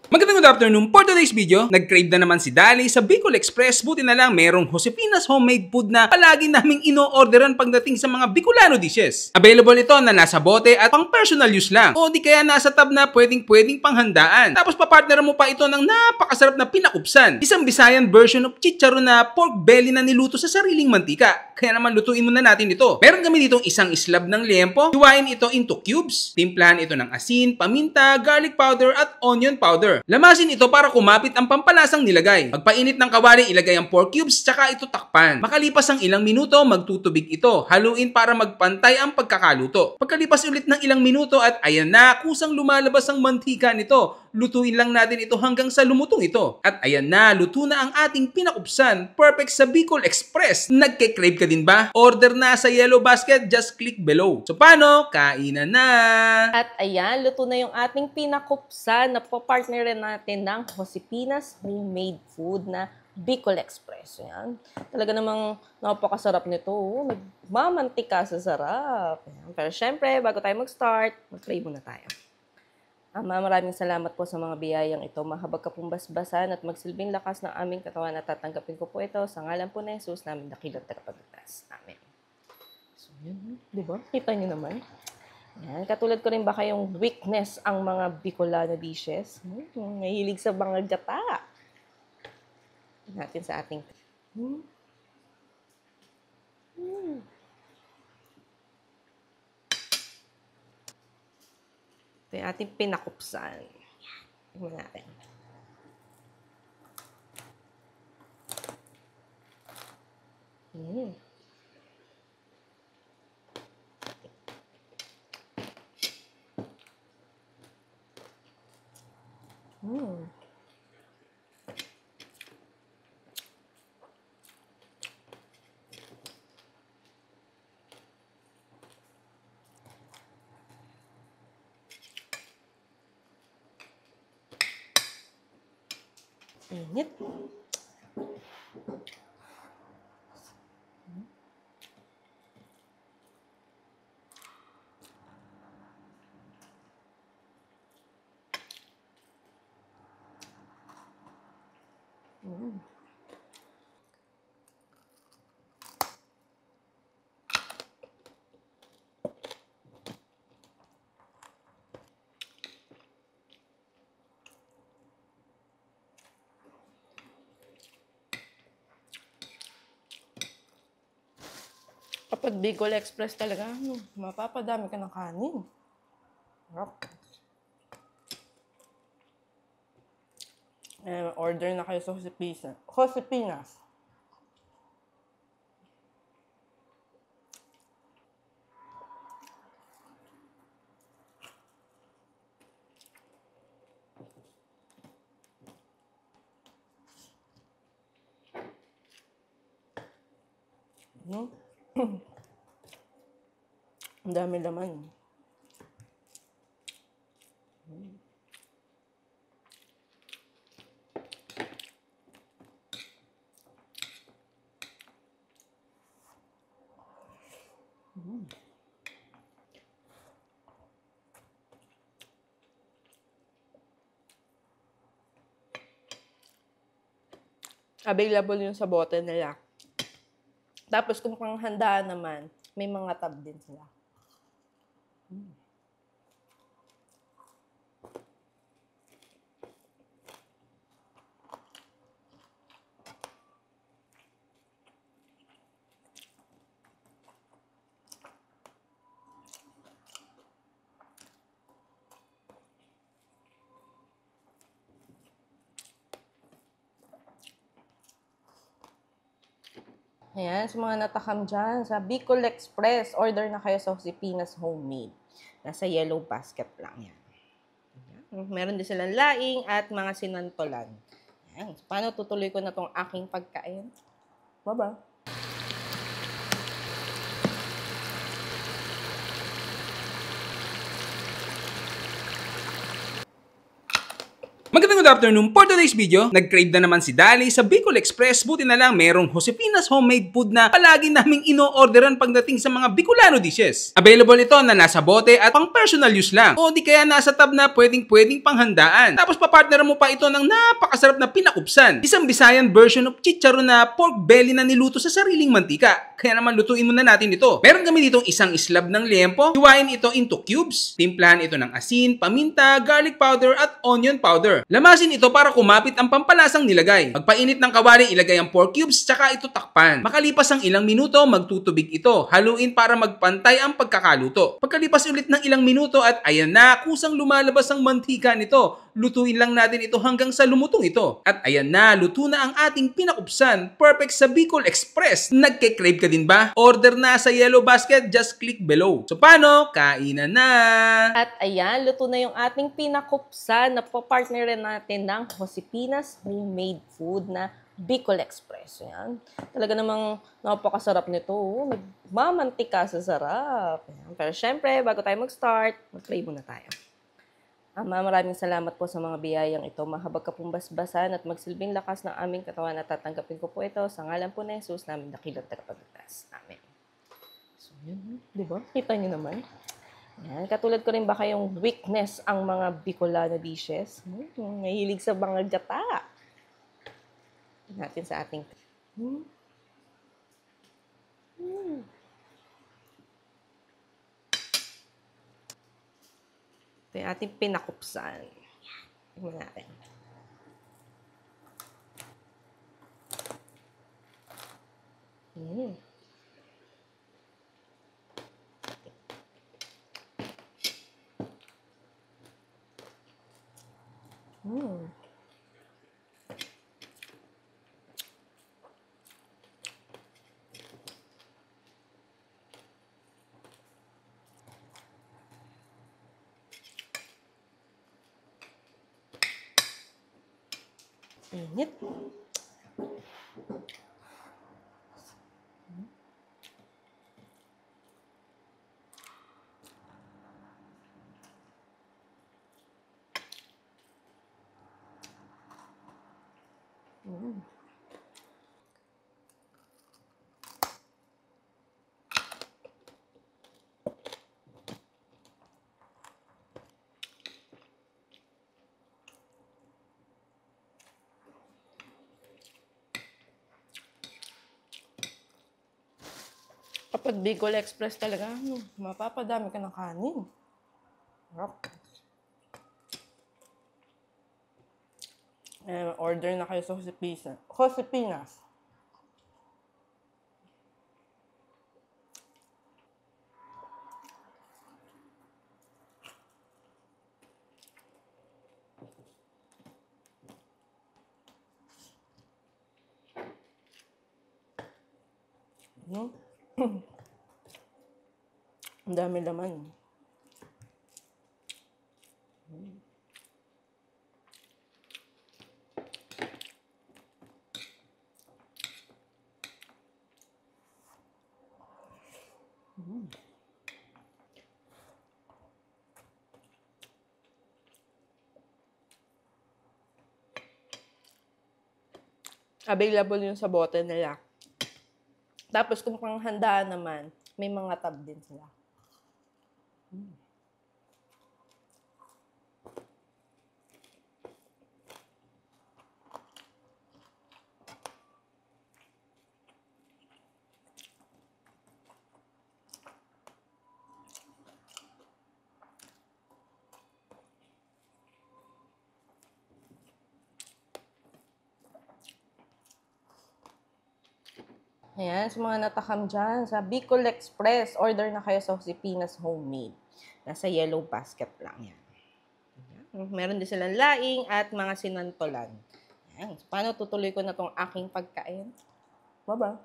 Magandang good afternoon. For today's video, nag-crave na naman si Dali sa Bicol Express. Buti na lang merong Josefina's homemade food na palagi naming ino-orderan pagdating sa mga Bicolano dishes. Available ito na nasa bote at pang personal use lang. O di kaya nasa tab na pwedeng panghandaan. Tapos papartner mo pa ito ng napakasarap na pinakupsan. Isang Visayan version of chicharon na pork belly na niluto sa sariling mantika. Kaya naman lutuin muna natin ito. Meron kami ditong isang slab ng liempo. Hiwain ito into cubes. Timplahan ito ng asin, paminta, garlic powder at onion powder. Lamasin ito para kumapit ang pampalasang nilagay. Pagpainit ng kawali, ilagay ang pork cubes tsaka ito takpan. Makalipas ang ilang minuto, magtutubig ito. Haluin para magpantay ang pagkakaluto. Pagkalipas ulit ng ilang minuto at ayan na, kusang lumalabas ang mantika nito. Lutuin lang natin ito hanggang sa lumutong ito. At ayan na, luto na ang ating pinakupsan. Perfect sa Bicol Express. Nagke-crave ka din ba? Order na sa Yellow Basket, just click below. So paano? Kainan na! At ayan, luto na yung ating pinakupsan na papartner natin ng Josefina's homemade food na Bicol Express. Ayan. Talaga namang napakasarap nito. Nagmamantika sa sarap. Ayan. Pero syempre, bago tayo mag-start, mag-pray muna tayo. Ama, maraming salamat po sa mga biyayang ito. Mahabag ka pong basbasan at magsilbing lakas ng aming katawan at tatanggapin ko po ito sa ngalan po na Jesus namin dakilang tagapagligtas. Amen. So, yun. Diba? Kita nyo naman. Yan. Katulad ko rin ba kayong weakness ang mga Bicolano dishes? Mahilig sa mga gata. Natin sa ating... Ito yung ating pinakupsan. Tingnan natin. Init. Kapag Bicol Express talaga, mapapadami ka ng kanin. Order na kayo sa Josefina's. Ang dami laman. Available yun sa bote nila. Tapos kung panghandaan naman, may mga tab din sila. Ayan, sa mga natakam dyan, sa Bicol Express, order na kayo sa Josefina's homemade. Nasa Yellow Basket lang yan. Ayan. Meron din silang laing at mga sinantolan. Ayan. So, paano tutuloy ko na tong aking pagkain? Baba. Magandang good afternoon. For today's video, nag-crave na naman si Dali sa Bicol Express. Buti na lang merong Josefina's homemade food na palagi naming ino-orderan pagdating sa mga Bicolano dishes. Available ito na nasa bote at pang personal use lang. O di kaya nasa tab na pwedeng panghandaan. Tapos papartner mo pa ito ng napakasarap na pinakupsan. Isang Visayan version of chicharon na pork belly na niluto sa sariling mantika. Kaya naman lutuin muna natin ito. Meron kami ditong isang slab ng liempo. Hiwain ito into cubes. Timplahan ito ng asin, paminta, garlic powder at onion powder. Lamasin ito para kumapit ang pampalasang nilagay. Pagpainit ng kawali, ilagay ang pork cubes tsaka ito takpan. Makalipas ang ilang minuto, magtutubig ito. Haluin para magpantay ang pagkakaluto. Pagkalipas ulit ng ilang minuto at ayan na, kusang lumalabas ang mantika nito. Lutuin lang natin ito hanggang sa lumutong ito. At ayan na, luto na ang ating pinakupsan. Perfect sa Bicol Express. Nagke-crave ka din ba? Order na sa Yellow Basket, just click below. So paano? Kainan na! At ayan, luto na yung ating pinakupsan na papartner natin ng Josefina's homemade food na Bicol Express. Yan. Talaga namang napakasarap nito. Nagmamantika sa sarap. Yan. Pero syempre, bago tayo mag-start, mag-pray muna tayo. Ama, maraming salamat po sa mga biyayang ito. Mahabag ka pong basbasan at magsilbing lakas ng aming katawan at tatanggapin ko po ito sa ngalan po ni Jesus namin dakilang tagapagligtas. Amen. So, yun. Diba? Kita nyo naman. Yan. Katulad ko rin ba kayong weakness ang mga Bicolano dishes? Mahilig sa mga gata. Natin sa ating... Ito yung ating pinakupsan. Tingnan natin. Init. Kapag Bicol Express talaga, mapapadami ka ng kanin. Rock. Order na kayo sa Josefina's. Ang dami laman. Available yun sa bote nila. Tapos kung panghandaan naman, may mga tab din sila. Ayan, sa mga natakam dyan, sa Bicol Express, order na kayo sa Josefina's homemade. Nasa Yellow Basket lang yan. Ayan. Meron din silang laing at mga sinantolan. Ayan. Paano tutuloy ko na tong aking pagkain? Baba.